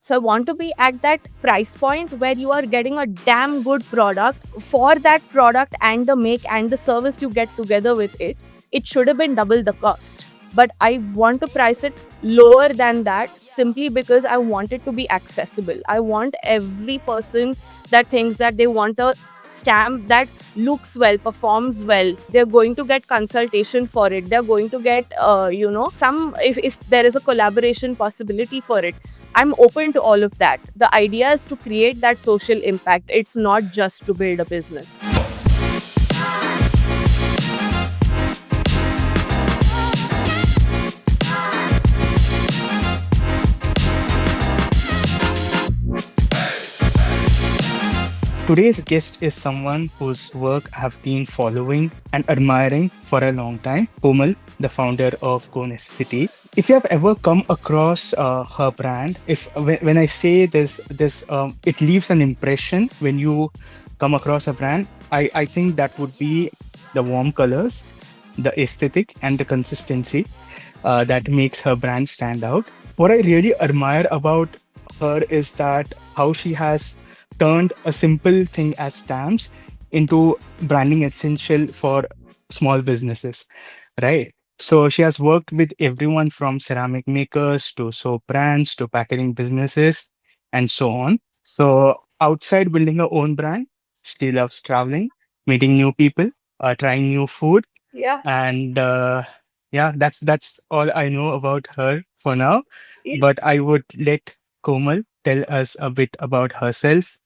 So I want to be at that price point where you are getting a damn good product. For that product and the make and the service you get together with it, it should have been double the cost. But I want to price it lower than that simply because I want it to be accessible. I want every person that thinks that they want a stamp that looks well, performs well, they're going to get consultation for it, they're going to get some, if there is a collaboration possibility for it, I'm open to all of that. The idea is to create that social impact. It's not just to build a business. Today's guest is someone whose work I have been following and admiring for a long time. Komal, the founder of Go Necessity. If you have ever come across her brand, if when I say this, it leaves an impression when you come across a brand. I think that would be the warm colors, the aesthetic, and the consistency that makes her brand stand out. What I really admire about her is that how she has turned a simple thing as stamps into branding essential for small businesses, right? So she has worked with everyone from ceramic makers to soap brands to packaging businesses and so on. So outside building her own brand, she loves traveling, meeting new people, trying new food, Yeah. and yeah, that's all I know about her for now. Yeah. But I would let Komal tell us a bit about herself,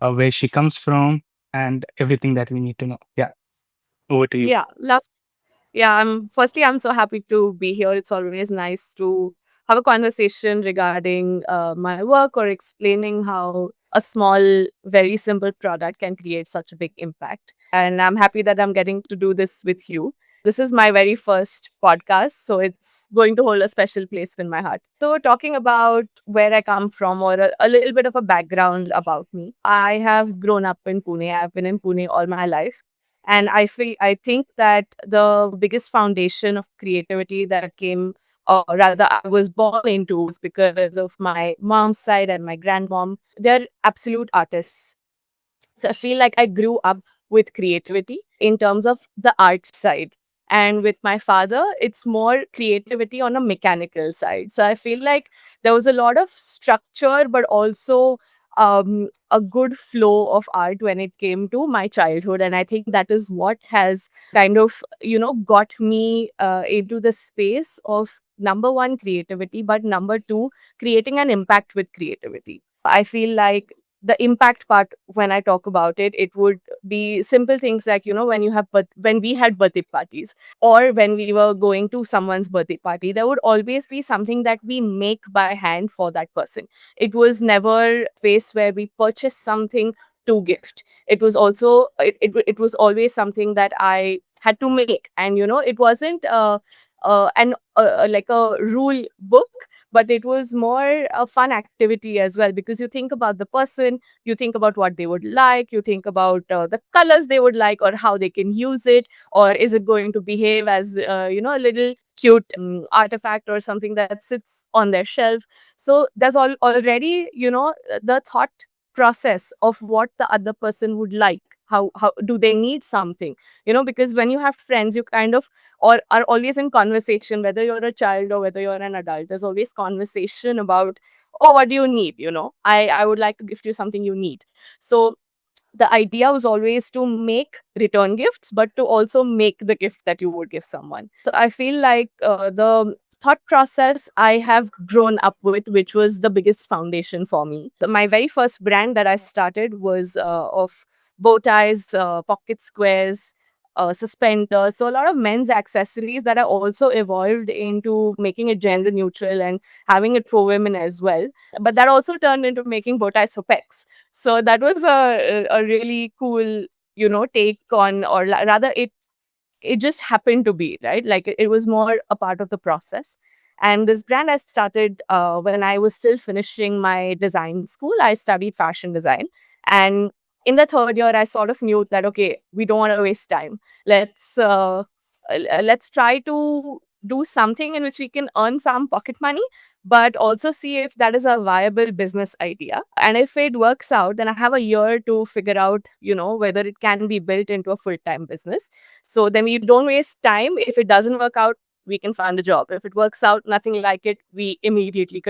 where she comes from, and everything that we need to know. Yeah, over to you. Yeah. Love. Yeah, I'm so happy to be here. It's always nice to have a conversation regarding my work or explaining how a small, very simple product can create such a big impact. And I'm happy that I'm getting to do this with you. This is my very first podcast, so it's going to hold a special place in my heart. So, talking about where I come from or a little bit of a background about me, I have grown up in Pune. I've been in Pune all my life. And I think that the biggest foundation of creativity that came, or rather I was born into, was because of my mom's side and my grandmom. They're absolute artists. So I feel like I grew up with creativity in terms of the art side. And with my father, it's more creativity on a mechanical side. So I feel like there was a lot of structure, but also a good flow of art when it came to my childhood. And I think that is what has kind of, got me into the space of number one, creativity, but number two, creating an impact with creativity. I feel like the impact part, when I talk about it, it would be simple things like, when you have when we had birthday parties, or when we were going to someone's birthday party, there would always be something that we make by hand for that person. It was never a space where we purchased something to gift. It was also it was always something that I had to make. And it wasn't an like a rule book, but it was more a fun activity as well, because you think about the person, you think about what they would like, you think about the colors they would like, or how they can use it, or is it going to behave as a little cute artifact or something that sits on their shelf. So there's already the thought process of what the other person would like. How do they need something, because when you have friends, you kind of or are always in conversation, whether you're a child or whether you're an adult. There's always conversation about, oh, what do you need, I would like to gift you something you need. So the idea was always to make return gifts, but to also make the gift that you would give someone. So I feel like the thought process I have grown up with, which was the biggest foundation for me. My very first brand that I started was of bow ties, pocket squares, suspenders. So a lot of men's accessories that I also evolved into making it gender neutral and having it for women as well. But that also turned into making bow ties for pets. So that was a really cool, take on, or rather, it just happened to be right. Like it was more a part of the process. And this brand I started when I was still finishing my design school. I studied fashion design, and in the third year, I sort of knew that okay, we don't want to waste time. Let's try to do something in which we can earn some pocket money, but also see if that is a viable business idea. And if it works out, then I have a year to figure out, whether it can be built into a full-time business. So then we don't waste time. If it doesn't work out, we can find a job. If it works out, nothing like it, we immediately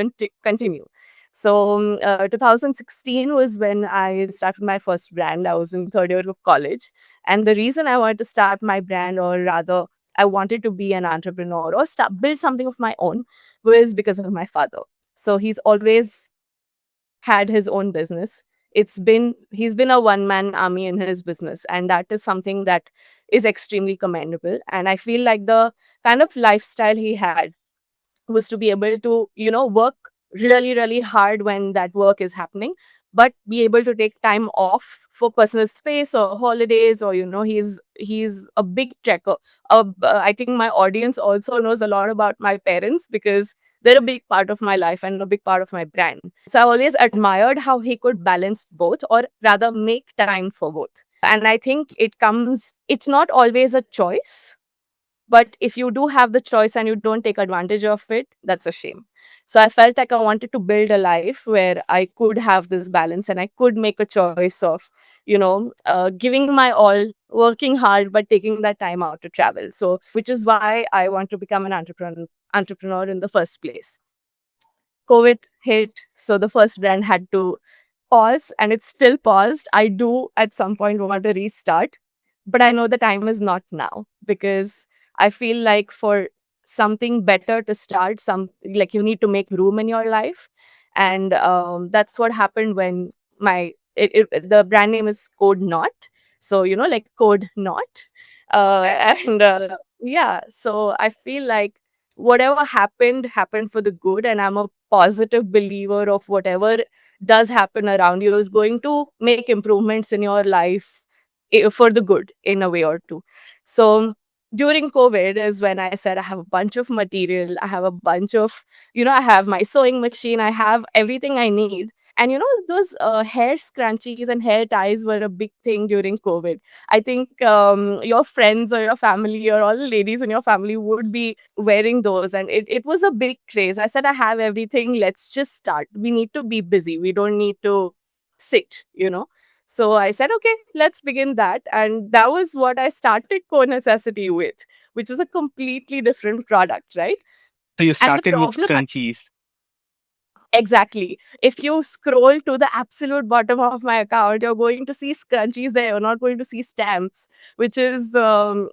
continue. So 2016 was when I started my first brand. I was in third year of college. And the reason I wanted to start my brand, or rather, I wanted to be an entrepreneur or build something of my own, was because of my father. So he's always had his own business. He's been a one man army in his business, and that is something that is extremely commendable. And I feel like the kind of lifestyle he had was to be able to, work really, really hard when that work is happening, but be able to take time off for personal space or holidays, or, he's a big checker. I think my audience also knows a lot about my parents because they're a big part of my life and a big part of my brand. So I always admired how he could balance both, or rather make time for both. And I think it's not always a choice, but if you do have the choice and you don't take advantage of it, that's a shame. So I felt like I wanted to build a life where I could have this balance and I could make a choice of, giving my all, working hard, but taking that time out to travel. So, which is why I want to become an entrepreneur in the first place. COVID hit, so the first brand had to pause, and it's still paused. I do at some point want to restart, but I know the time is not now, because I feel like for something better to start, like you need to make room in your life. And that's what happened when the brand name is Code Not. So, like Code Not. And yeah, so I feel like whatever happened for the good. And I'm a positive believer of whatever does happen around you is going to make improvements in your life, for the good in a way or two. So during COVID is when I said I have a bunch of material, I have a bunch of, I have my sewing machine, I have everything I need. And those hair scrunchies and hair ties were a big thing during COVID. I think your friends or your family or all the ladies in your family would be wearing those, and it was a big craze. I said, I have everything, let's just start. We need to be busy, we don't need to sit. So I said, okay, let's begin that. And that was what I started Co Necessity with, which was a completely different product, right? So you And the started with problem scrunchies. Exactly. If you scroll to the absolute bottom of my account, you're going to see scrunchies there. You're not going to see stamps, which is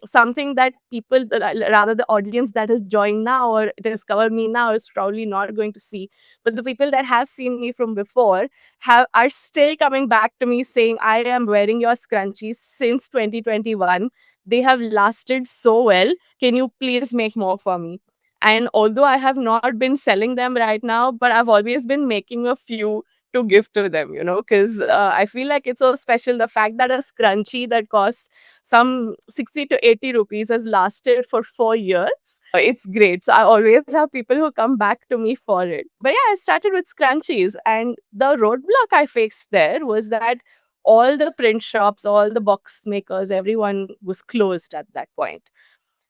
something that people, rather the audience that has joined now or discovered me now, is probably not going to see. But the people that have seen me from before are still coming back to me saying, I am wearing your scrunchies since 2021. They have lasted so well. Can you please make more for me? And although I have not been selling them right now, but I've always been making a few to give to them, because I feel like it's so special. The fact that a scrunchie that costs some 60 to 80 rupees has lasted for 4 years, it's great. So I always have people who come back to me for it. But yeah, I started with scrunchies, and the roadblock I faced there was that all the print shops, all the box makers, everyone was closed at that point.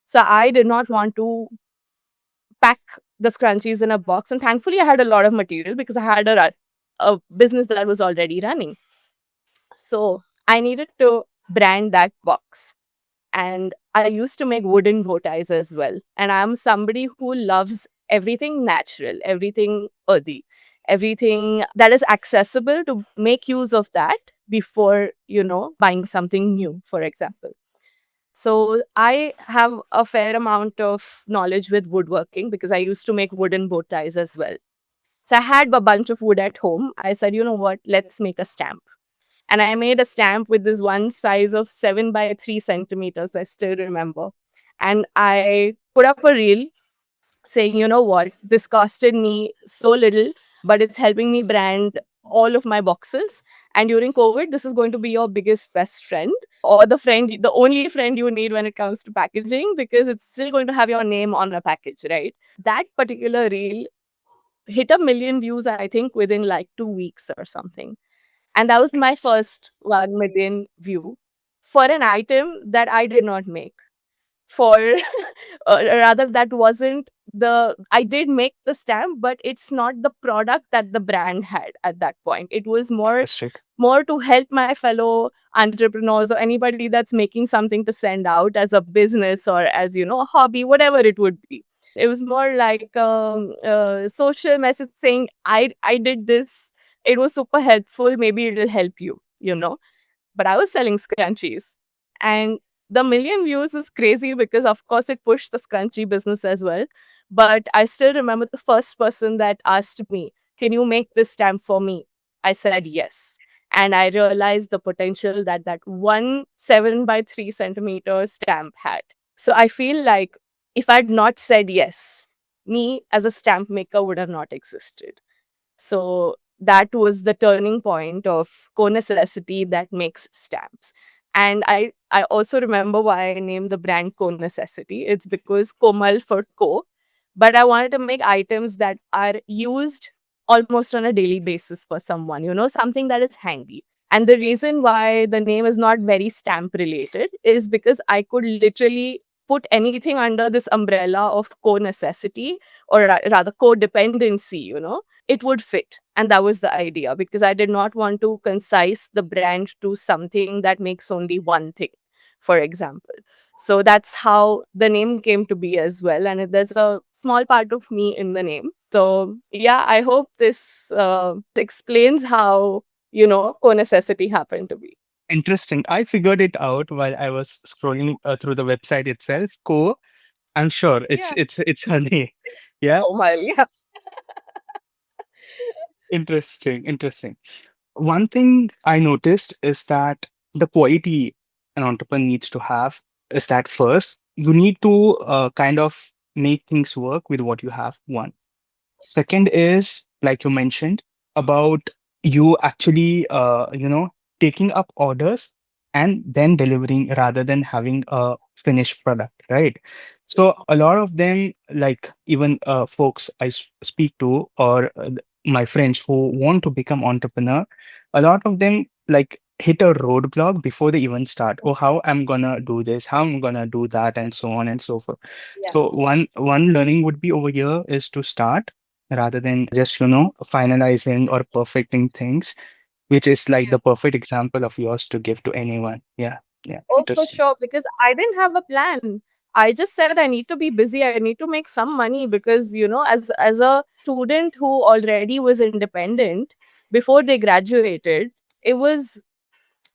So I did not want to pack the scrunchies in a box. And thankfully, I had a lot of material because I had a business that was already running. So I needed to brand that box. And I used to make wooden bow ties as well. And I'm somebody who loves everything natural, everything earthy, everything that is accessible, to make use of that before, buying something new, for example. So I have a fair amount of knowledge with woodworking because I used to make wooden bow ties as well. So I had a bunch of wood at home. I said, you know what, let's make a stamp. And I made a stamp with this one size of 7 by 3 centimeters, I still remember. And I put up a reel saying, you know what, this costed me so little, but it's helping me brand all of my boxes. And during COVID, this is going to be your biggest best friend, or the only friend you need when it comes to packaging, because it's still going to have your name on a package, right? That particular reel hit 1 million views, I think, within like 2 weeks or something. And that was my first 1 million view for an item that I did not make. for rather that wasn't the I did make the stamp, but it's not the product that the brand had at that point. It was Fantastic. more to help my fellow entrepreneurs or anybody that's making something to send out as a business or as a hobby, whatever it would be. It was more like social message saying I did this. It was super helpful. Maybe it'll help you. But I was selling scrunchies. And the million views was crazy because, of course, it pushed the scrunchie business as well. But I still remember the first person that asked me, "Can you make this stamp for me?" I said yes. And I realized the potential that that one 7 by 3 centimeter stamp had. So I feel like if I'd not said yes, me as a stamp maker would have not existed. So that was the turning point of co-necessity that makes stamps. And I also remember why I named the brand Co-Necessity. It's because Komal for co, but I wanted to make items that are used almost on a daily basis for someone, something that is handy. And the reason why the name is not very stamp related is because I could literally put anything under this umbrella of co-necessity, or rather codependency. It would fit. And that was the idea, because I did not want to concise the brand to something that makes only one thing, for example. So that's how the name came to be as well. And there's a small part of me in the name. So, yeah, I hope this explains how, co-necessity happened to be. Interesting. I figured it out while I was scrolling through the website itself. Co. I'm sure Yeah. it's her name. It's Yeah. oh my, yeah. Interesting. Interesting. One thing I noticed is that the quality an entrepreneur needs to have is that first, you need to kind of make things work with what you have. One. Second is, like you mentioned, about you actually, taking up orders and then delivering rather than having a finished product, right? So a lot of them, like even folks speak to, or my friends who want to become entrepreneur, a lot of them like hit a roadblock before they even start. Oh, how I'm gonna do this, how I'm gonna do that, and so on and so forth. Yeah. So one learning would be over here is to start rather than just finalizing or perfecting things, which is like the perfect example of yours to give to anyone. Yeah, yeah, Oh, for interesting. sure, because I didn't have a plan. I just said I need to be busy. I need to make some money because, as a student who already was independent before they graduated, it was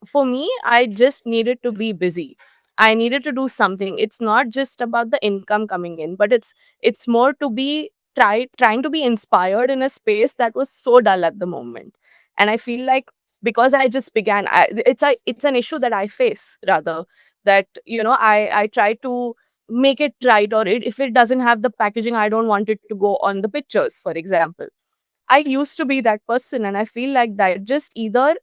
for me, I just needed to be busy. I needed to do something. It's not just about the income coming in, but it's more to be trying to be inspired in a space that was so dull at the moment. And I feel like because I just began, it's an issue that I face, rather, that I try to make it right, or if it doesn't have the packaging, I don't want it to go on the pictures, for example. I used to be that person, and I feel like that just either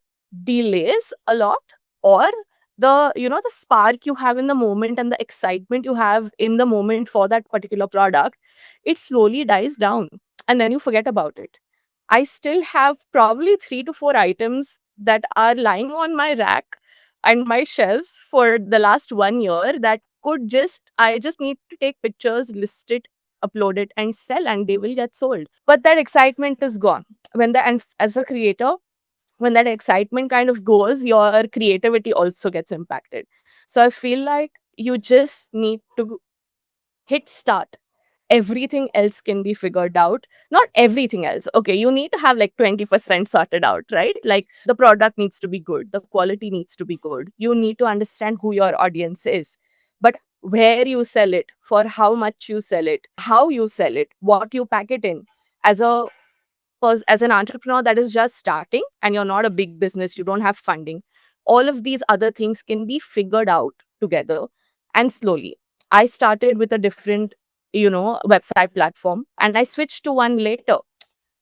delays a lot, or the spark you have in the moment and the excitement you have in the moment for that particular product, it slowly dies down, and then you forget about it. I still have probably 3 to 4 items that are lying on my rack and my shelves for the last 1 year that could just I just need to take pictures, list it, upload it, and sell, and they will get sold. But that excitement is gone. And as a creator, when that excitement kind of goes, your creativity also gets impacted. So I feel like you just need to hit start. Everything else can be figured out. Not everything else. Okay, you need to have like 20% sorted out, right? Like the product needs to be good, the quality needs to be good. You need to understand who your audience is. But where you sell it, for how much you sell it, how you sell it, what you pack it in, as a because as an entrepreneur that is just starting and you're not a big business, you don't have funding, all of these other things can be figured out together and slowly. I started with a different, website platform, and I switched to one later.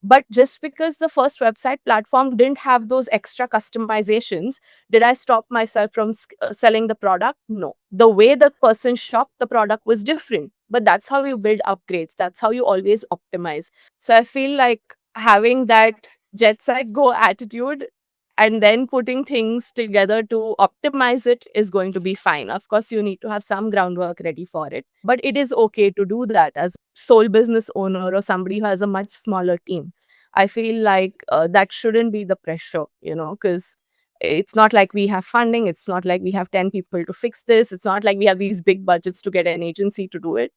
But just because the first website platform didn't have those extra customizations, did I stop myself from selling the product? No. The way the person shopped the product was different. But that's how you build upgrades. That's how you always optimize. So I feel like having that jet set go attitude and then putting things together to optimize it is going to be fine. Of course, you need to have some groundwork ready for it, but it is okay to do that as sole business owner or somebody who has a much smaller team. I feel like that shouldn't be the pressure, because it's not like we have funding. It's not like we have 10 people to fix this. It's not like we have these big budgets to get an agency to do it.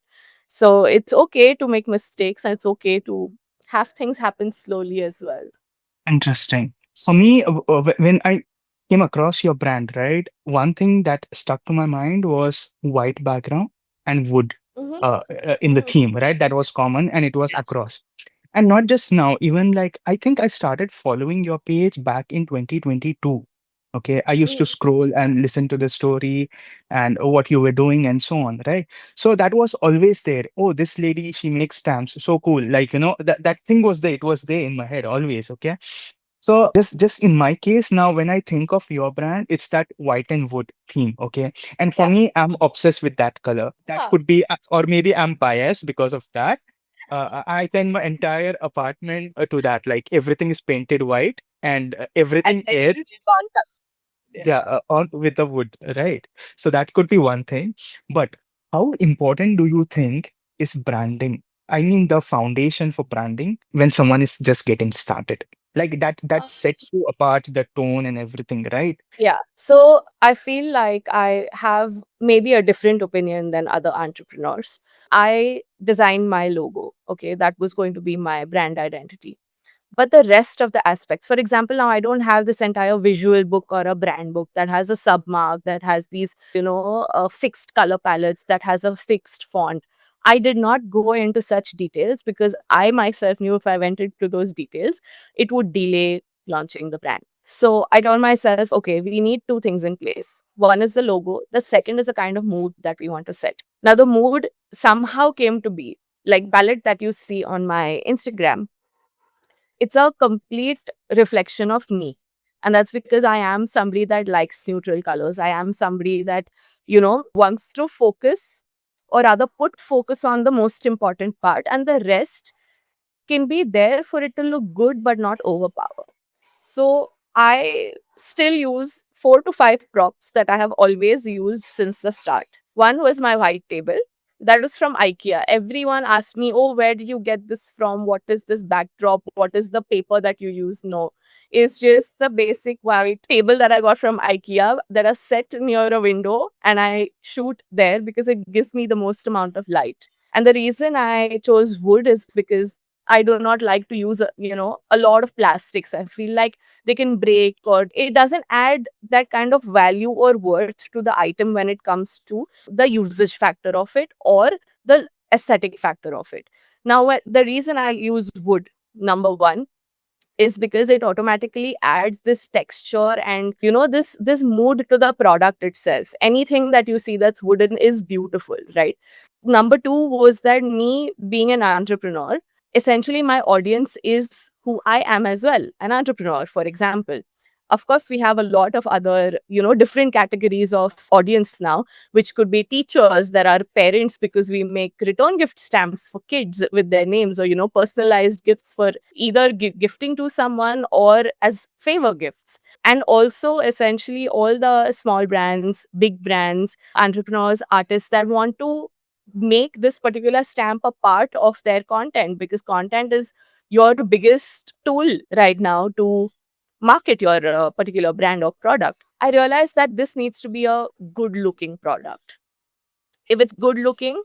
So it's okay to make mistakes, and it's okay to have things happen slowly as well. Interesting. For me, when I came across your brand, right, one thing that stuck to my mind was white background and wood Mm-hmm. in the theme, right? That was common and it was across. And not just now, even like I think I started following your page back in 2022. Okay. I used to scroll and listen to the story and what you were doing and so on, right? So that was always there. Oh, this lady, she makes stamps. So cool. Like, that thing was there. It was there in my head always. Okay. So just in my case now, when I think of your brand, it's that white and wood theme, okay? And for Yeah. me, I'm obsessed with that color. That Ah. could be, or maybe I'm biased because of that. I paint my entire apartment to that. Like everything is painted white, and And everything then else, contact. yeah, on with the wood, right? So that could be one thing. But how important do you think is branding? I mean, the foundation for branding when someone is just getting started. Like that sets you apart, the tone and everything, right? Yeah. So I feel like I have maybe a different opinion than other entrepreneurs. I designed my logo. Okay. That was going to be my brand identity. But the rest of the aspects, for example, now I don't have this entire visual book or a brand book that has a submark, that has these, fixed color palettes, that has a fixed font. I did not go into such details because I myself knew if I went into those details, it would delay launching the brand. So I told myself, okay, we need two things in place. One is the logo, the second is a kind of mood that we want to set. Now, the mood somehow came to be like palette that you see on my Instagram. It's a complete reflection of me. And that's because I am somebody that likes neutral colors. I am somebody that, wants to focus, or rather put focus on the most important part, and the rest can be there for it to look good but not overpower. So I still use 4 to 5 props that I have always used since the start. One was my white table. That was from IKEA. Everyone asked me, "Oh, where did you get this from? What is this backdrop? What is the paper that you use?" No, it's just the basic white table that I got from IKEA that are set near a window, and I shoot there because it gives me the most amount of light. And the reason I chose wood is because I do not like to use, a lot of plastics. I feel like they can break, or it doesn't add that kind of value or worth to the item when it comes to the usage factor of it or the aesthetic factor of it. Now, the reason I use wood, number one, is because it automatically adds this texture and this mood to the product itself. Anything that you see that's wooden is beautiful, right? Number two was that me being an entrepreneur, essentially my audience is who I am as well, an entrepreneur, for example. Of course, we have a lot of other, different categories of audience now, which could be teachers, there are parents, because we make return gift stamps for kids with their names, or, personalized gifts for either gifting to someone or as favor gifts. And also, essentially, all the small brands, big brands, entrepreneurs, artists that want to make this particular stamp a part of their content, because content is your biggest tool right now to market your particular brand or product. I realized that this needs to be a good looking product. If it's good looking,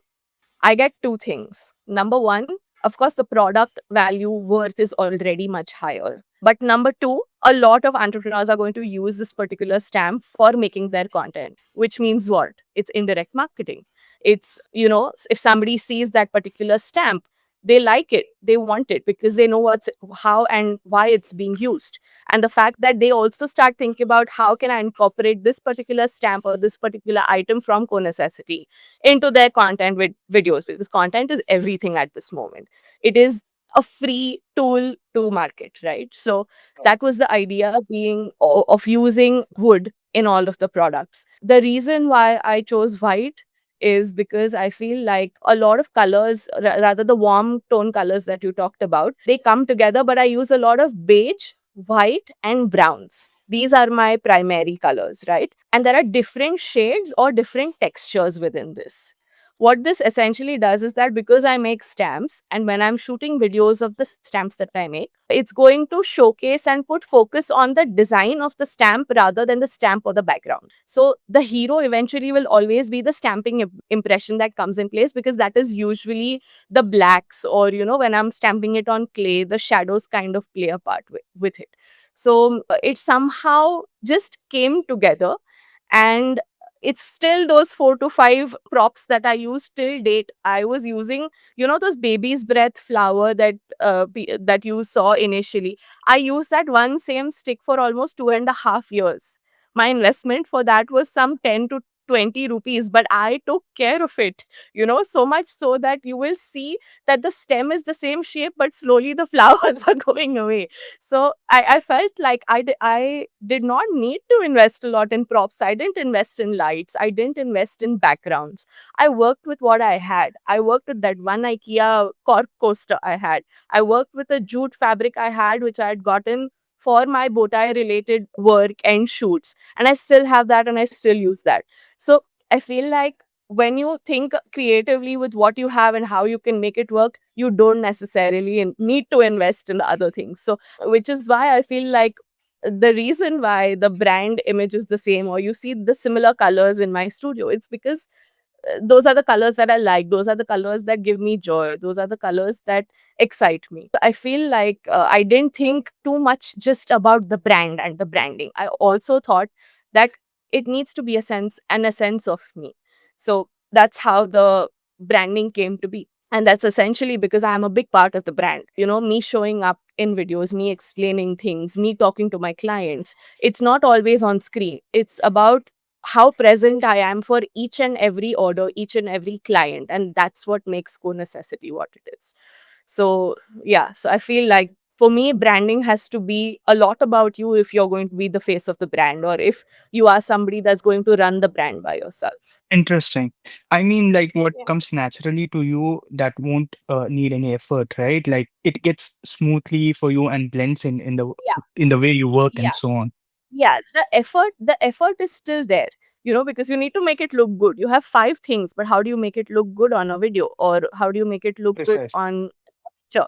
I get two things. Number one, of course, the product value worth is already much higher. But number two, a lot of entrepreneurs are going to use this particular stamp for making their content, which means what? It's indirect marketing. It's, if somebody sees that particular stamp, they like it, they want it because they know how and why it's being used. And the fact that they also start thinking about how can I incorporate this particular stamp or this particular item from Co-Necessity into their content with videos, because content is everything at this moment. It is a free tool to market, right? So that was the idea being of using wood in all of the products. The reason why I chose white is because I feel like a lot of colors, rather the warm tone colors that you talked about, they come together, but I use a lot of beige, white, and browns. these are my primary colors, right? And there are different shades or different textures within this. What this essentially does is that because I make stamps, and when I'm shooting videos of the stamps that I make, it's going to showcase and put focus on the design of the stamp rather than the stamp or the background. So the hero eventually will always be the stamping impression that comes in place, because that is usually the blacks, or when I'm stamping it on clay, the shadows kind of play a part with it. So it somehow just came together, and it's still those 4 to 5 props that I use till date. I was using, those baby's breath flower that you saw initially. I used that one same stick for almost 2.5 years. My investment for that was some 10 to 20 rupees, but I took care of it, so much so that you will see that the stem is the same shape, but slowly the flowers are going away. So I felt like I did not need to invest a lot in props. I didn't invest in lights. I didn't invest in backgrounds. I worked with what I had. I worked with that one IKEA cork coaster I had. I worked with a jute fabric I had, which I had gotten for my bow tie related work and shoots. And I still have that, and I still use that. So I feel like when you think creatively with what you have and how you can make it work, you don't necessarily need to invest in the other things. So which is why I feel like the reason why the brand image is the same, or you see the similar colors in my studio, it's because those are the colors that I like. Those are the colors that give me joy. Those are the colors that excite me. I feel like I didn't think too much just about the brand and the branding. I also thought that it needs to be a sense of me. So that's how the branding came to be. And that's essentially because I'm a big part of the brand. Me showing up in videos, me explaining things, me talking to my clients. It's not always on screen. It's about how present I am for each and every order, each and every client. And that's what makes Co Necessity what it is. So, yeah, so I feel like for me, branding has to be a lot about you if you're going to be the face of the brand, or if you are somebody that's going to run the brand by yourself. Interesting. I mean, like what Yeah. comes naturally to you that won't need any effort, right? Like it gets smoothly for you and blends Yeah. in the way you work and Yeah. so on. Yeah, the effort is still there, because you need to make it look good. You have 5 things, but how do you make it look good on a video, or how do you make it look good Precisely. on picture?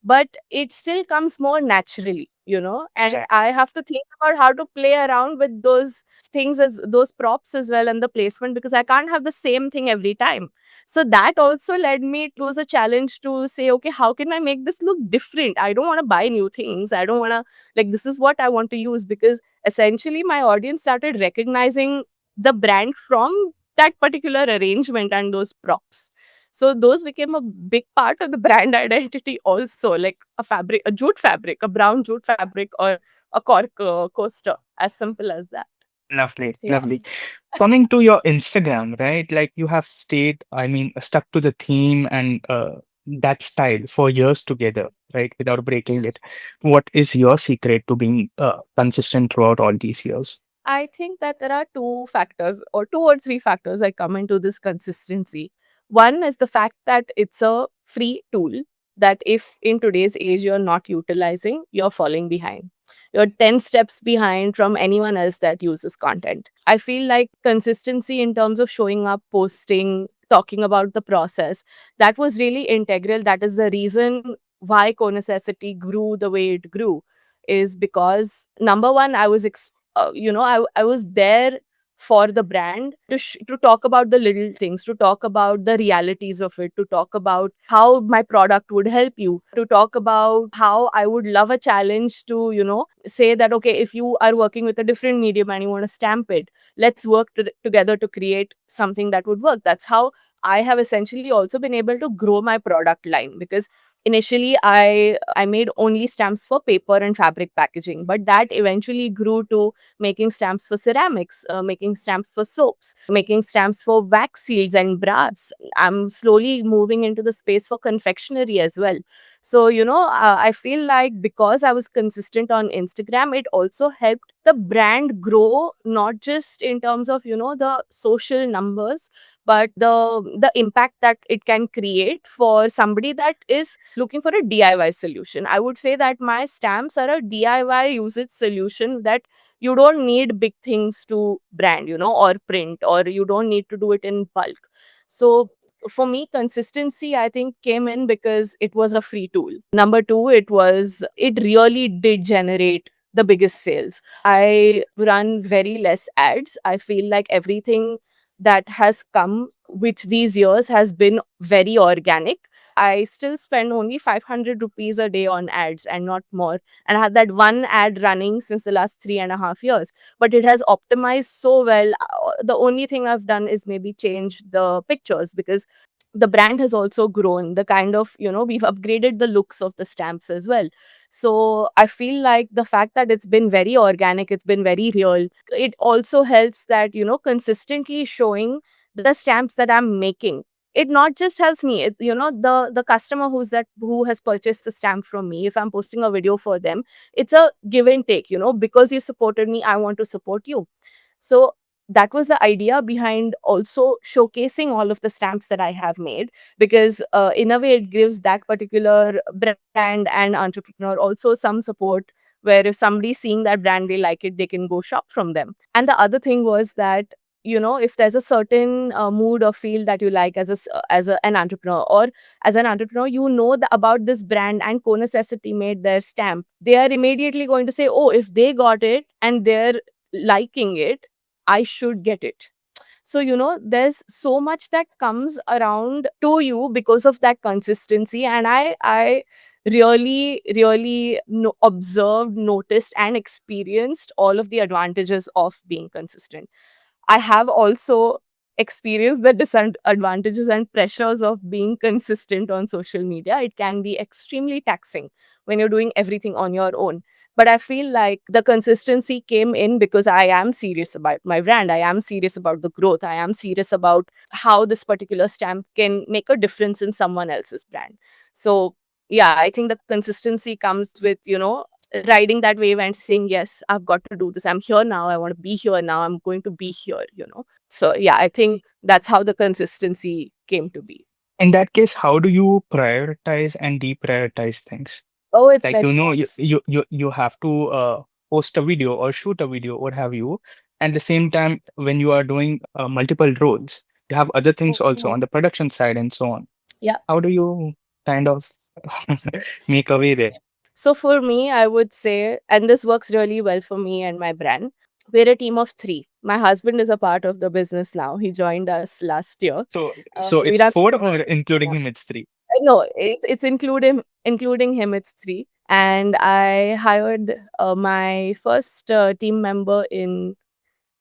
But it still comes more naturally, and Exactly. I have to think about how to play around with those things, as those props as well, and the placement, because I can't have the same thing every time. So that also led me, it was a challenge to say, okay, how can I make this look different? I don't want to buy new things. I don't want to, like, this is what I want to use, because essentially my audience started recognizing the brand from that particular arrangement and those props. So those became a big part of the brand identity also, like a fabric, a jute fabric, a brown jute fabric, or a cork coaster, as simple as that. Lovely, Yeah. lovely. Coming to your Instagram, right? Like you have stayed, I mean, stuck to the theme and that style for years together, right? Without breaking it. What is your secret to being consistent throughout all these years? I think that there are 2 factors, or 2 or 3 factors that come into this consistency. One is the fact that it's a free tool that if in today's age you're not utilizing, you're falling behind. You're 10 steps behind from anyone else that uses content. I feel like consistency in terms of showing up, posting, talking about the process, that was really integral. That is the reason why Co Necessity grew the way it grew, is because number one, I was there for the brand to talk about the little things, to talk about the realities of it, to talk about how my product would help you, to talk about how I would love a challenge to, say that, okay, if you are working with a different medium and you want to stamp it, let's work together to create something that would work. That's how I have essentially also been able to grow my product line, because initially I made only stamps for paper and fabric packaging, but that eventually grew to making stamps for ceramics, making stamps for soaps, making stamps for wax seals and bras. I'm slowly moving into the space for confectionery as well. So, I feel like because I was consistent on Instagram, it also helped the brand grow, not just in terms of, the social numbers, but the impact that it can create for somebody that is looking for a DIY solution. I would say that my stamps are a DIY usage solution, that you don't need big things to brand, or print, or you don't need to do it in bulk. So for me, consistency, I think, came in because it was a free tool. Number two, it really did generate the biggest sales. I run very less ads. I feel like everything that has come with these years has been very organic. I still spend only 500 rupees a day on ads and not more. And I had that one ad running since the last 3.5 years, but it has optimized so well. The only thing I've done is maybe change the pictures, because the brand has also grown. The kind of, we've upgraded the looks of the stamps as well. So I feel like the fact that it's been very organic, it's been very real, it also helps that, consistently showing the stamps that I'm making. It not just helps me, the customer who has purchased the stamp from me, if I'm posting a video for them, it's a give and take, because you supported me, I want to support you. So that was the idea behind also showcasing all of the stamps that I have made, because in a way it gives that particular brand and entrepreneur also some support, where if somebody's seeing that brand, they like it, they can go shop from them. And the other thing was that, if there's a certain mood or feel that you like an entrepreneur, or as an entrepreneur, about this brand, and Co-Necessity made their stamp, they are immediately going to say, oh, if they got it and they're liking it, I should get it. So, there's so much that comes around to you because of that consistency. And I really, really observed, noticed, and experienced all of the advantages of being consistent. I have also experienced the disadvantages and pressures of being consistent on social media. It can be extremely taxing when you're doing everything on your own. But I feel like the consistency came in because I am serious about my brand. I am serious about the growth. I am serious about how this particular stamp can make a difference in someone else's brand. So, yeah, I think the consistency comes with, riding that wave and saying, yes, I've got to do this. I'm here now. I want to be here now. I'm going to be here. So, yeah, I think that's how the consistency came to be. In that case, how do you prioritize and deprioritize things? Oh, it's Like, very you have to post a video or shoot a video, what have you. And the same time, when you are doing multiple roles, you have other things also Mhm. on the production side and so on. Yeah. How do you kind of make a way there? So for me, I would say, and this works really well for me and my brand, we're a team of three. My husband is a part of the business now. He joined us last year. So We it's have four, or including him, it's three. no, it's including him. It's three, and I hired my first team member in,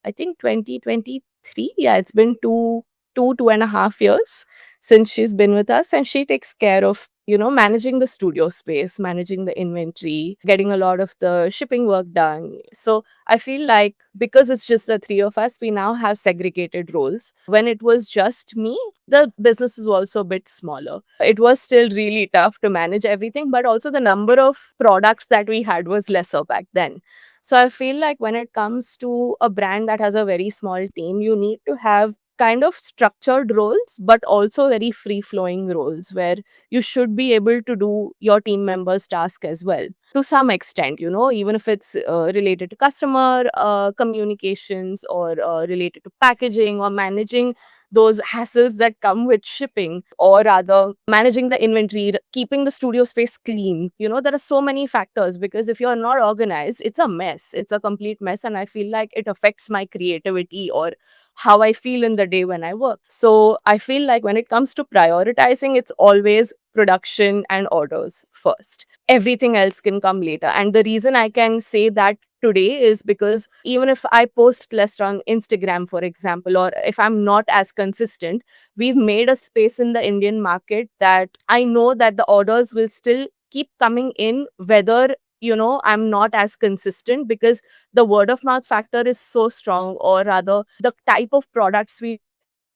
I think, 2023. Yeah, it's been 2.5 years since she's been with us, and she takes care of, managing the studio space, managing the inventory, getting a lot of the shipping work done. So I feel like because it's just the three of us, we now have segregated roles. When it was just me, the business is also a bit smaller. It was still really tough to manage everything, but also the number of products that we had was lesser back then. So I feel like when it comes to a brand that has a very small team, you need to have kind of structured roles, but also very free flowing roles, where you should be able to do your team members' task as well to some extent, even if it's related to customer communications, or related to packaging, or managing those hassles that come with shipping, or rather managing the inventory, keeping the studio space clean. There are so many factors, because if you're not organized, it's a mess. It's a complete mess. And I feel like it affects my creativity, or how I feel in the day when I work. So I feel like when it comes to prioritizing, it's always production and orders first. Everything else can come later. And the reason I can say that today is because even if I post less on Instagram, for example, or if I'm not as consistent, we've made a space in the Indian market that I know that the orders will still keep coming in, whether I'm not as consistent, because the word of mouth factor is so strong, or rather the type of products we,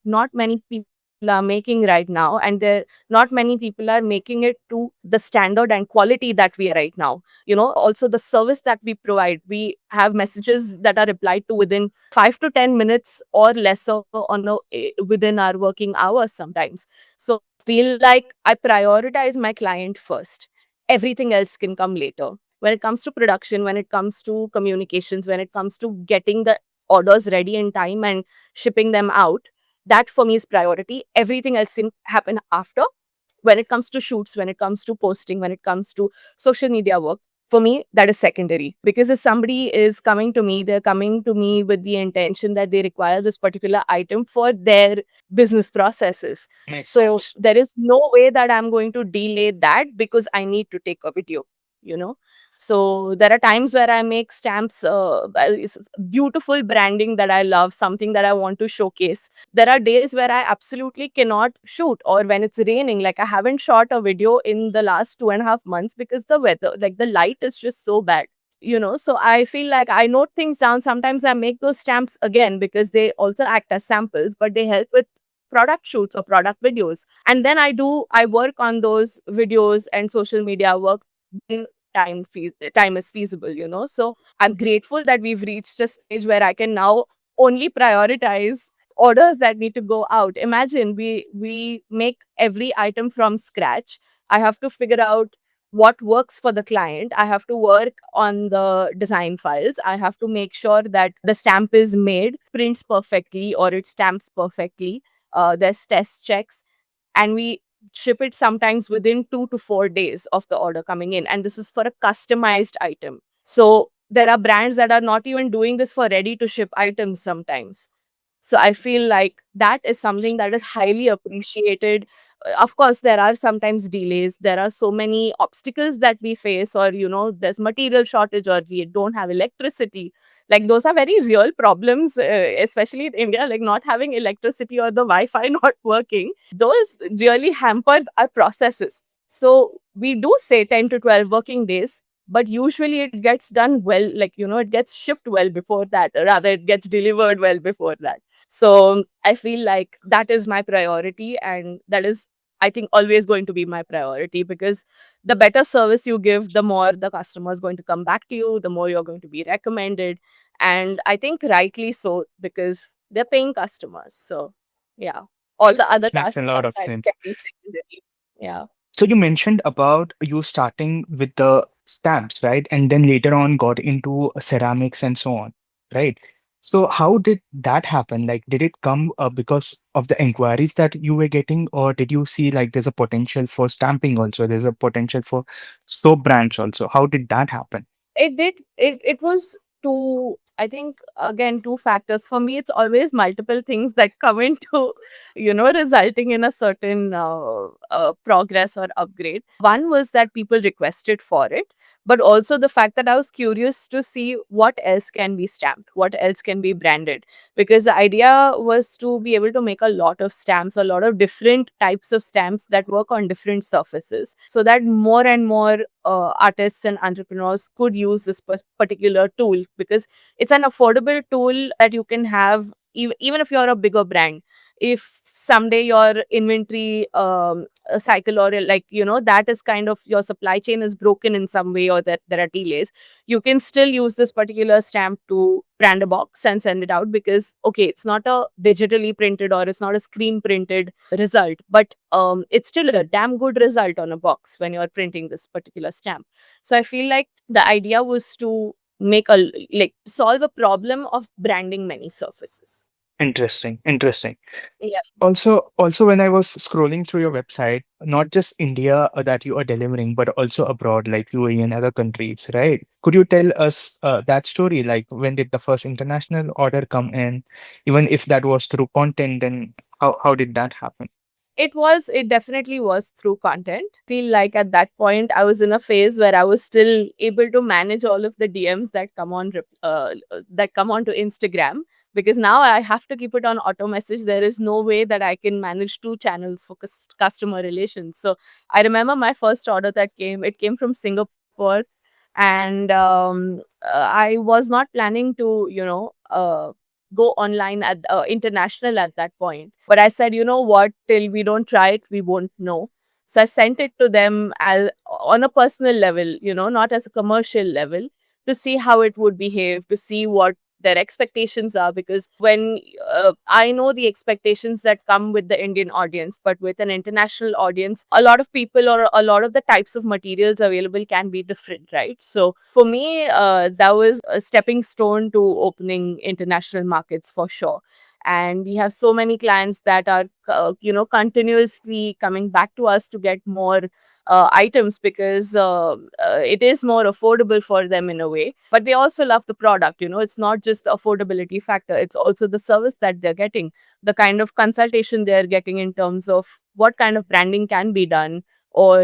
not many people are making right now, and there not many people are making it to the standard and quality that we are right now. Also the service that we provide, we have messages that are replied to within 5 to 10 minutes or lesser within our working hours sometimes. So feel like I prioritize my client first. Everything else can come later. When it comes to production, when it comes to communications, when it comes to getting the orders ready in time and shipping them out, that for me is priority. Everything else can happen after. When it comes to shoots, when it comes to posting, when it comes to social media work, for me, that is secondary. Because if somebody is coming to me, they're coming to me with the intention that they require this particular item for their business processes. Makes So sense. there is no way that I'm going to delay that because I need to take a video, you know. So there are times where I make stamps, beautiful branding that I love, something that I want to showcase. There are days where I absolutely cannot shoot, or when it's raining. Like, I haven't shot a video in the last 2.5 months because the weather, like the light is just so bad. So I feel like I note things down. Sometimes I make those stamps again because they also act as samples, but they help with product shoots or product videos. And then I work on those videos and social media work when time is feasible. So I'm grateful that we've reached a stage where I can now only prioritize orders that need to go out. Imagine we make every item from scratch. I have to figure out what works for the client. I have to work on the design files. I have to make sure that the stamp is made, prints perfectly, or it stamps perfectly. There's test checks, and we ship it sometimes within 2 to 4 days of the order coming in. And this is for a customized item. So there are brands that are not even doing this for ready to ship items sometimes. So I feel like that is something that is highly appreciated. Of course, there are sometimes delays. There are so many obstacles that we face, or there's material shortage, or we don't have electricity. Like, those are very real problems, especially in India, like not having electricity or the Wi-Fi not working. Those really hamper our processes. So we do say 10 to 12 working days, but usually it gets done well. Like, it gets shipped well before that, or rather, it gets delivered well before that. So I feel like that is my priority, and that is, I think, always going to be my priority, because the better service you give, the more the customer is going to come back to you, the more you're going to be recommended. And I think rightly so, because they're paying customers. So yeah, all the other Makes tasks a lot of sometimes sense. can be secondary. Yeah. So you mentioned about you starting with the stamps, right? And then later on got into ceramics and so on, right? So how did that happen? Like, did it come because of the inquiries that you were getting, or did you see like there's a potential for stamping also? There's a potential for soap brands also. How did that happen? It did. It was two, I think, again, two factors. For me, it's always multiple things that come into, resulting in a certain progress or upgrade. One was that people requested for it, but also the fact that I was curious to see what else can be stamped, what else can be branded. Because the idea was to be able to make a lot of stamps, a lot of different types of stamps that work on different surfaces, so that more and more artists and entrepreneurs could use this particular tool, because it's an affordable tool that you can have even if you're a bigger brand. If someday your inventory cycle, or like, that is kind of, your supply chain is broken in some way, or that there are delays, you can still use this particular stamp to brand a box and send it out. Because okay, it's not a digitally printed, or it's not a screen printed result, but it's still a damn good result on a box when you're printing this particular stamp. So I feel like the idea was to solve a problem of branding many surfaces. Interesting, interesting. Yeah. Also, when I was scrolling through your website, not just India that you are delivering, but also abroad, like UAE and other countries, right? Could you tell us that story? Like, when did the first international order come in? Even if that was through content, then how did that happen? It definitely was through content. Feel like at that point I was in a phase where I was still able to manage all of the DMs that that come onto Instagram, because now I have to keep it on auto message. There is no way that I can manage two channels for customer relations. So I remember my first order that came from Singapore, and I was not planning to, go online at international at that point. But I said, you know what, till we don't try it, we won't know. So I sent it to them as, on a personal level, not as a commercial level, to see how it would behave, to see what their expectations are. Because when I know the expectations that come with the Indian audience, but with an international audience, a lot of people or a lot of the types of materials available can be different, right? So for me, that was a stepping stone to opening international markets for sure. And we have so many clients that are continuously coming back to us to get more items, because it is more affordable for them in a way, but they also love the product. It's not just the affordability factor, it's also the service that they're getting, the kind of consultation they're getting in terms of what kind of branding can be done, or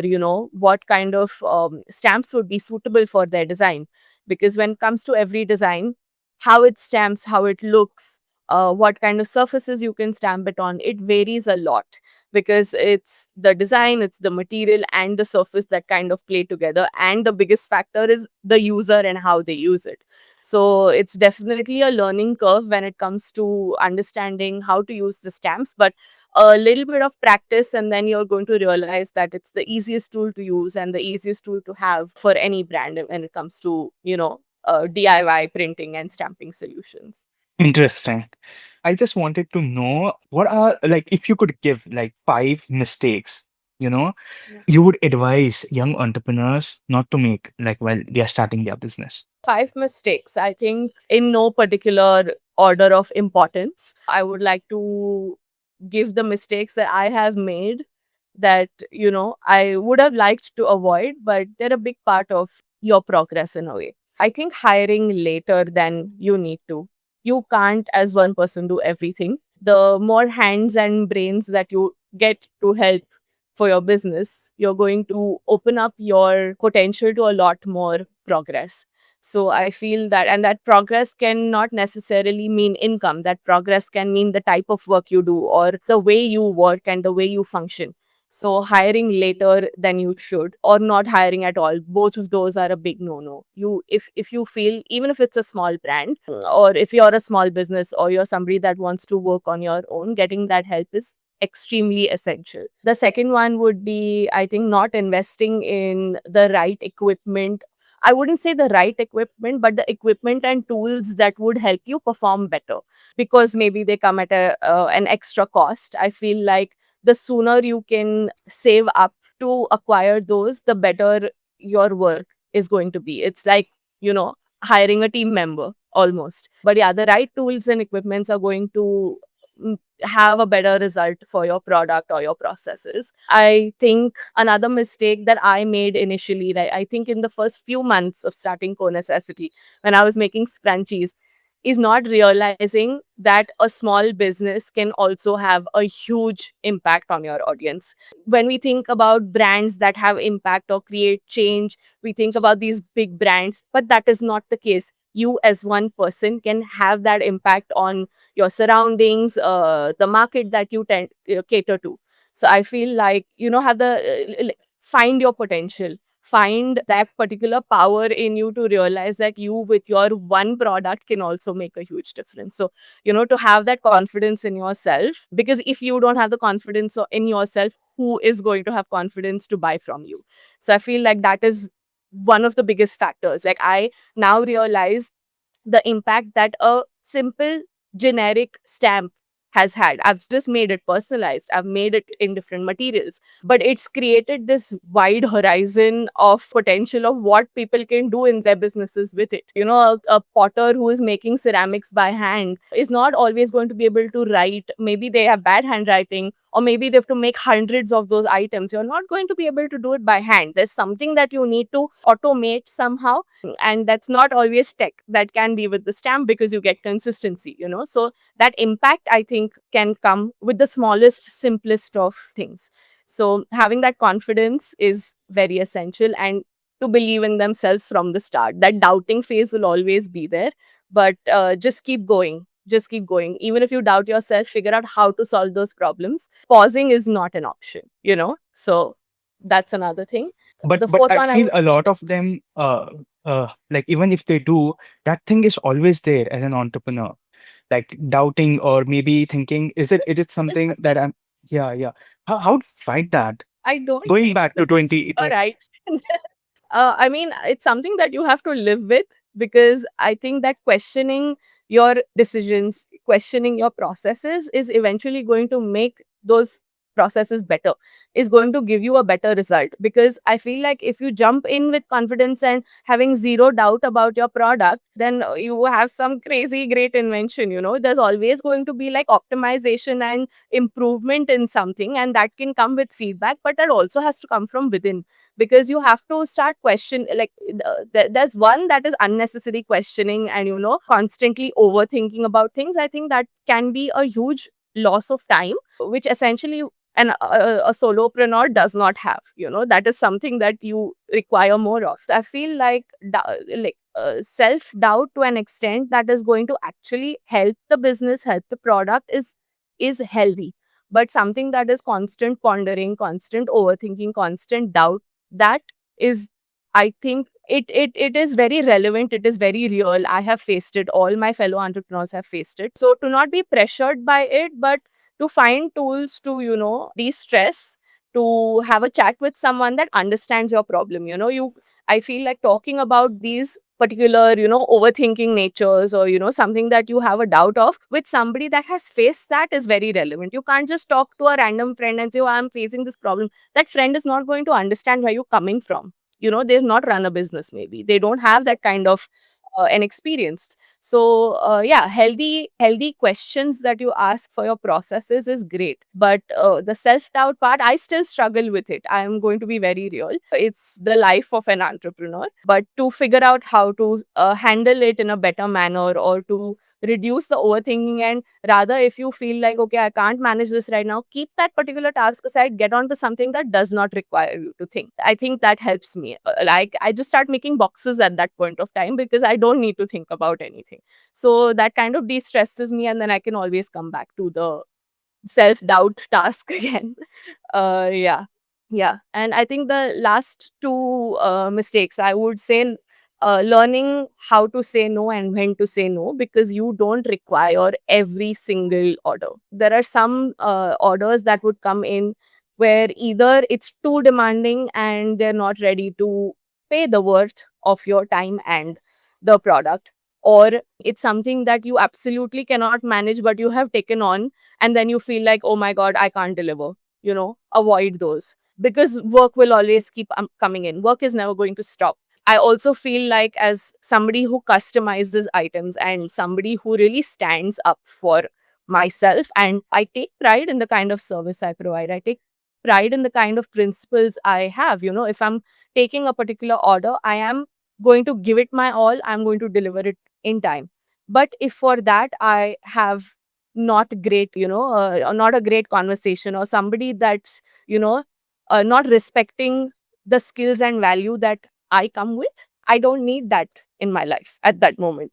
what kind of stamps would be suitable for their design. Because when it comes to every design, how it stamps, how it looks, what kind of surfaces you can stamp it on, it varies a lot, because it's the design, it's the material, and the surface that kind of play together. And the biggest factor is the user and how they use it. So it's definitely a learning curve when it comes to understanding how to use the stamps, but a little bit of practice, and then you're going to realize that it's the easiest tool to use and the easiest tool to have for any brand when it comes to, DIY printing and stamping solutions. Interesting. I just wanted to know what are, like, if you could give like 5 mistakes, you know, you would advise young entrepreneurs not to make, like, while they are starting their business. 5 mistakes, I think, in no particular order of importance. I would like to give the mistakes that I have made, that, I would have liked to avoid, but they're a big part of your progress in a way. I think hiring later than you need to. You can't, as one person, do everything. The more hands and brains that you get to help for your business, you're going to open up your potential to a lot more progress. So I feel that, and that progress can not necessarily mean income. That progress can mean the type of work you do, or the way you work and the way you function. So hiring later than you should, or not hiring at all, both of those are a big no-no. If you feel, even if it's a small brand, or if you're a small business, or you're somebody that wants to work on your own, getting that help is extremely essential. The second one would be, I think, not investing in the right equipment. I wouldn't say the right equipment, but the equipment and tools that would help you perform better, because maybe they come at an extra cost. I feel like the sooner you can save up to acquire those, the better your work is going to be. It's like, hiring a team member almost. But yeah, the right tools and equipments are going to have a better result for your product or your processes. I think another mistake that I made initially, like, I think in the first few months of starting Co Necessity, when I was making scrunchies, is not realizing that a small business can also have a huge impact on your audience. When we think about brands that have impact or create change, we think about these big brands, but that is not the case. You, as one person, can have that impact on your surroundings, the market that you tend cater to. So I feel like, have find your potential, find that particular power in you to realize that you, with your one product, can also make a huge difference. So, to have that confidence in yourself, because if you don't have the confidence in yourself, who is going to have confidence to buy from you? So I feel like that is one of the biggest factors. Like, I now realize the impact that a simple generic stamp has had. I've just made it personalized. I've made it in different materials, but it's created this wide horizon of potential of what people can do in their businesses with it. A potter who is making ceramics by hand is not always going to be able to write. Maybe they have bad handwriting, or maybe they have to make hundreds of those items. You're not going to be able to do it by hand. There's something that you need to automate somehow, and that's not always tech. That can be with the stamp, because you get consistency. So that impact, I think, can come with the smallest, simplest of things. So having that confidence is very essential, and to believe in themselves from the start. That doubting phase will always be there, but just keep going. Just keep going. Even if you doubt yourself, figure out how to solve those problems. Pausing is not an option. So that's another thing. The But fourth I one, I feel would a lot of them, like, even if they do, that thing is always there as an entrepreneur. like doubting or maybe thinking, it is something that I'm, yeah, yeah. How to fight that? I don't Going think back to it's 20, a right. I mean, it's something that you have to live with, because I think that questioning your decisions, questioning your processes is eventually going to make those processes better, is going to give you a better result. Because I feel like if you jump in with confidence and having zero doubt about your product, then you have some crazy great invention. There's always going to be like optimization and improvement in something, and that can come with feedback, but that also has to come from within, because you have to start question, like there's one that is unnecessary questioning and constantly overthinking about things. I think that can be a huge loss of time, which essentially a solopreneur does not have. That is something that you require more of. I feel like self doubt to an extent that is going to actually help the business, help the product, is healthy. But something that is constant pondering, constant overthinking, constant doubt, that is, I think it is very relevant, it is very real. I have faced it, all my fellow entrepreneurs have faced it. So to not be pressured by it, but to find tools to de-stress, to have a chat with someone that understands your problem. I feel like talking about these particular overthinking natures, or something that you have a doubt of, with somebody that has faced that, is very relevant. You can't just talk to a random friend and say, oh, I'm facing this problem. That friend is not going to understand where you're coming from. They've not run a business, maybe they don't have that kind of an experience. So yeah, healthy questions that you ask for your processes is great, but the self doubt part, I still struggle with it. I am going to be very real. It's the life of an entrepreneur, but to figure out how to handle it in a better manner, or to reduce the overthinking, and rather, if you feel like, okay, I can't manage this right now, keep that particular task aside, get on to something that does not require you to think. I think that helps me. Like, I just start making boxes at that point of time, because I don't need to think about anything. So that kind of de-stresses me, and then I can always come back to the self-doubt task again. Yeah. Yeah. And I think the last two mistakes, I would say, learning how to say no and when to say no, because you don't require every single order. There are some orders that would come in where either it's too demanding and they're not ready to pay the worth of your time and the product, or it's something that you absolutely cannot manage but you have taken on, and then you feel like, oh my god, I can't deliver. Avoid those, because work will always keep coming in. Work is never going to stop. I also feel like, as somebody who customizes items and somebody who really stands up for myself, and I take pride in the kind of service I provide, I take pride in the kind of principles I have. If I'm taking a particular order, I am going to give it my all, I'm going to deliver it in time. But if for that I have not great, not a great conversation, or somebody that's, not respecting the skills and value that I come with, I don't need that in my life at that moment.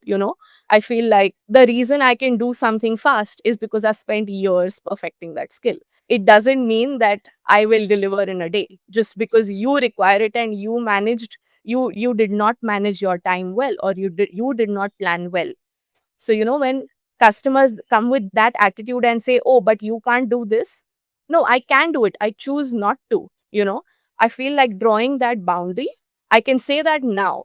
I feel like the reason I can do something fast is because I spent years perfecting that skill. It doesn't mean that I will deliver in a day just because you require it, and you did not manage your time well, or you did not plan well. So, when customers come with that attitude and say, oh, but you can't do this. No, I can do it. I choose not to. I feel like drawing that boundary. I can say that now,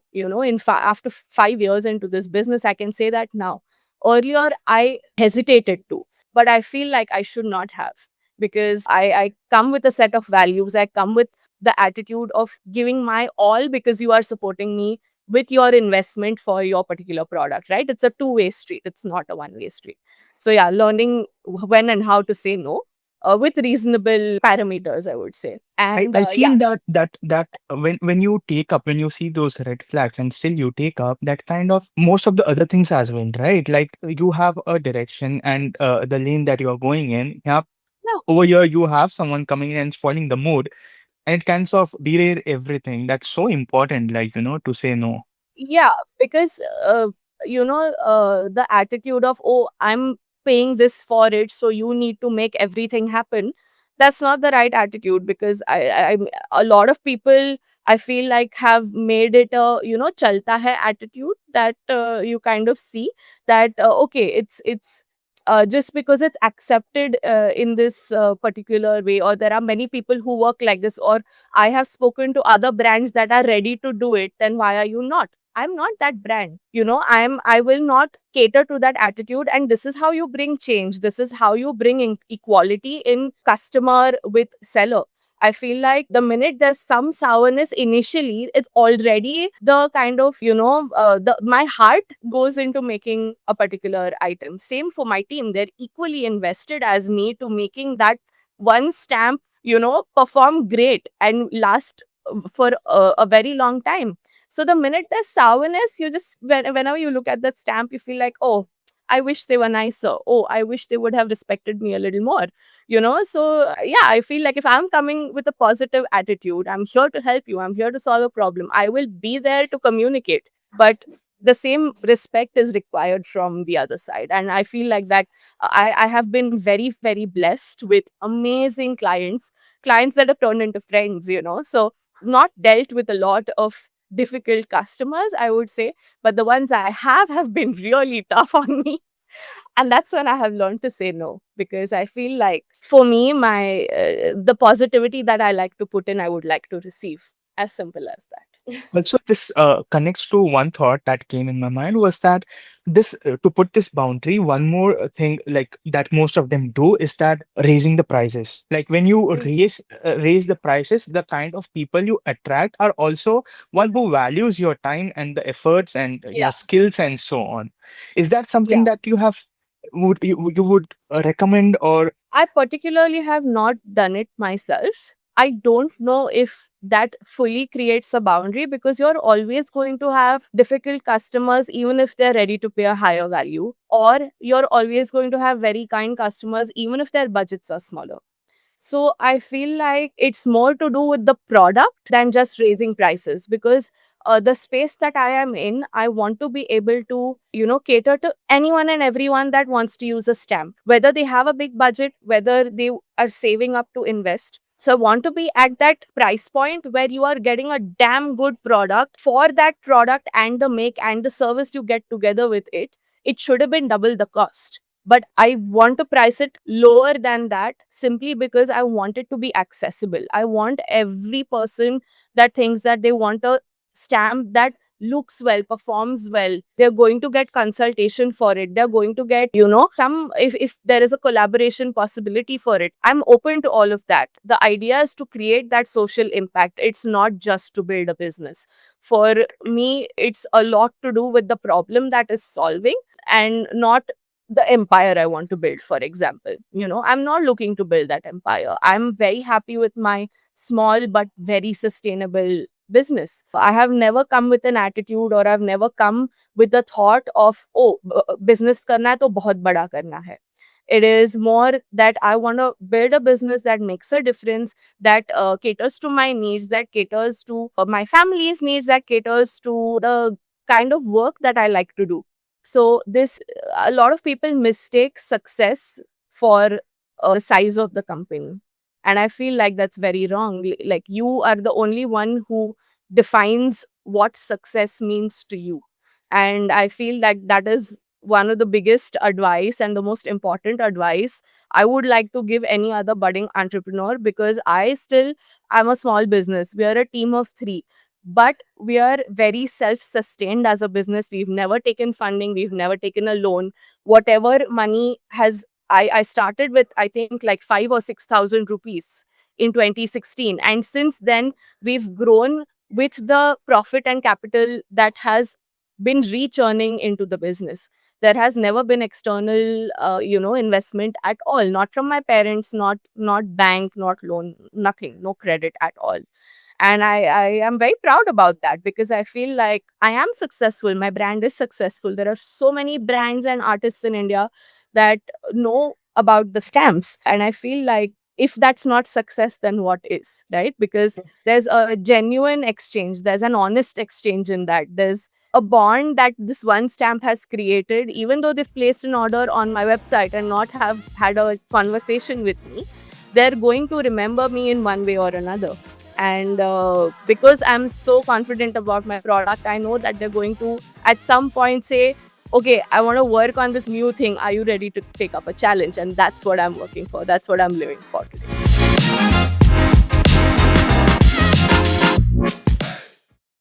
after 5 years into this business, I can say that now. Earlier, I hesitated to, but I feel like I should not have, because I come with a set of values. I come with the attitude of giving my all, because you are supporting me with your investment for your particular product, right? It's a two-way street. It's not a one-way street. So yeah, learning when and how to say no with reasonable parameters, I would say. And I yeah, feel that when you take up, when you see those red flags and still you take up, that kind of most of the other things as well, right? Like you have a direction and the lane that you are going in. Yeah, no, over here you have someone coming in and spoiling the mood, and it kind of derail everything. That's so important, like to say no. yeah, because the attitude of, oh, I'm paying this for it, so you need to make everything happen. that's not the right attitude, because a lot of people, I feel like, have made it a, chalta hai attitude, that you kind of see that okay, it's just because it's accepted in this particular way, or there are many people who work like this, or I have spoken to other brands that are ready to do it, then why are you not? I'm not that brand. I will not cater to that attitude. And this is how you bring change. This is how you bring equality in customer with seller. I feel like the minute there's some sourness initially, it's already the kind of, my heart goes into making a particular item. Same for my team. They're equally invested as me to making that one stamp, perform great and last for a very long time. So the minute there's sourness, you just, whenever you look at that stamp, you feel like, oh, I wish they were nicer. Oh, I wish they would have respected me a little more. So yeah, I feel like if I'm coming with a positive attitude, I'm here to help you. I'm here to solve a problem. I will be there to communicate. But the same respect is required from the other side. And I feel like that I have been very, very blessed with amazing clients that have turned into friends, So not dealt with a lot of difficult customers, I would say, but the ones I have been really tough on me. And that's when I have learned to say no, because I feel like for me, my the positivity that I like to put in, I would like to receive. As simple as that. Also, this connects to one thought that came in my mind was that this to put this boundary. One more thing like that most of them do is that raising the prices. Like when you Mm. raise the prices, the kind of people you attract are also one who values your time and the efforts and your Yeah. skills and so on. Is that something Yeah. that you would recommend or I particularly have not done it myself. I don't know if that fully creates a boundary, because you're always going to have difficult customers, even if they're ready to pay a higher value, or you're always going to have very kind customers, even if their budgets are smaller. So I feel like it's more to do with the product than just raising prices, because the space that I am in, I want to be able to, cater to anyone and everyone that wants to use a stamp, whether they have a big budget, whether they are saving up to invest. So I want to be at that price point where you are getting a damn good product for that product, and the make and the service you get together with it. It should have been double the cost, but I want to price it lower than that, simply because I want it to be accessible. I want every person that thinks that they want a stamp that looks well, performs well, they're going to get consultation for it, they're going to get, some, if there is a collaboration possibility for it, I'm open to all of that. The idea is to create that social impact. It's not just to build a business. For me, it's a lot to do with the problem that is solving, and not the empire I want to build, for example. I'm not looking to build that empire. I'm very happy with my small but very sustainable business. I have never come with an attitude, or I've never come with the thought of, oh, business karna hai to bahut bada karna hai. It is more that I want to build a business that makes a difference, that caters to my needs, that caters to my family's needs, that caters to the kind of work that I like to do. So this, a lot of people mistake success for the size of the company. And I feel like that's very wrong. Like, you are the only one who defines what success means to you. And I feel like that is one of the biggest advice and the most important advice I would like to give any other budding entrepreneur, because I'm a small business. We are a team of three, but we are very self-sustained as a business. We've never taken funding, we've never taken a loan. Whatever money has, I started with, I think, like 5 or 6,000 rupees in 2016. And since then, we've grown with the profit and capital that has been re-churning into the business. There has never been external, investment at all. Not from my parents, not bank, not loan, nothing, no credit at all. And I am very proud about that, because I feel like I am successful. My brand is successful. There are so many brands and artists in India that know about the stamps. And I feel like if that's not success, then what is, right? Because there's a genuine exchange, there's an honest exchange in that. There's a bond that this one stamp has created, even though they've placed an order on my website and not have had a conversation with me. they're going to remember me in one way or another. And because I'm so confident about my product, I know that they're going to at some point say, okay, I want to work on this new thing. Are you ready to take up a challenge? And that's what I'm working for. That's what I'm living for today.